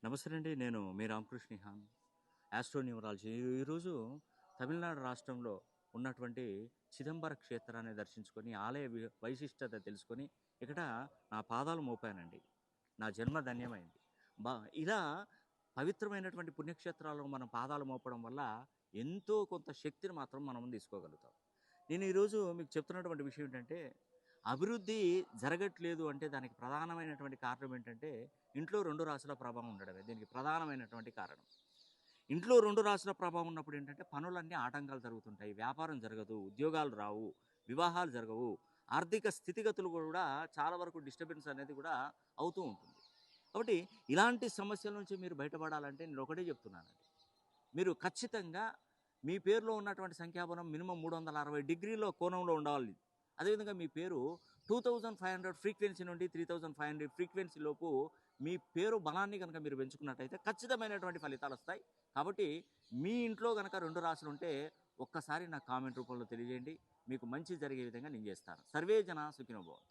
నమస్తే అండి. నేను మీ రామకృష్ణిహాన్, ఆస్ట్రోన్యూమరాలజీ. ఈరోజు తమిళనాడు రాష్ట్రంలో ఉన్నటువంటి చిదంబర క్షేత్రాన్ని దర్శించుకొని, ఆలయ వైశిష్టత తెలుసుకొని, ఇక్కడ నా పాదాలు మోపానండి. నా జన్మ ధన్యమైంది. బా ఇలా పవిత్రమైనటువంటి పుణ్యక్షేత్రాల్లో మనం పాదాలు మోపడం వల్ల ఎంతో కొంత శక్తిని మాత్రం మనం తీసుకోగలుగుతాం. నేను ఈరోజు మీకు చెప్తున్నటువంటి విషయం ఏంటంటే, అభివృద్ధి జరగట్లేదు అంటే దానికి ప్రధానమైనటువంటి కారణం ఏంటంటే, ఇంట్లో 2 రాసుల ప్రభావం ఉండడమే. దీనికి ప్రధానమైనటువంటి కారణం. ఇంట్లో 2 రాసుల ప్రభావం ఉన్నప్పుడు ఏంటంటే, పనులన్నీ ఆటంకాలు జరుగుతుంటాయి. వ్యాపారం జరగదు, ఉద్యోగాలు రావు, వివాహాలు జరగవు. ఆర్థిక స్థితిగతులు కూడా చాలా వరకు డిస్టర్బెన్స్ అనేది కూడా అవుతూ ఉంటుంది. కాబట్టి ఇలాంటి సమస్యల నుంచి మీరు బయటపడాలంటే నేను ఒకటే చెప్తున్నానండి. మీరు ఖచ్చితంగా మీ పేరులో ఉన్నటువంటి సంఖ్యాబలం మినిమమ్ 360 డిగ్రీల కోణంలో ఉండాలి. అదేవిధంగా మీ పేరు 2500 ఫ్రీక్వెన్సీ నుండి 3500 ఫ్రీక్వెన్సీ లోపు మీ పేరు బలాన్ని కనుక మీరు పెంచుకున్నట్టయితే ఖచ్చితమైనటువంటి ఫలితాలు వస్తాయి. కాబట్టి మీ ఇంట్లో కనుక 2 రాశులు ఉంటే ఒక్కసారి నాకు కామెంట్ రూపంలో తెలియజేయండి. మీకు మంచి జరిగే విధంగా నేను చేస్తాను. సర్వే జన సుఖినో భవంతు.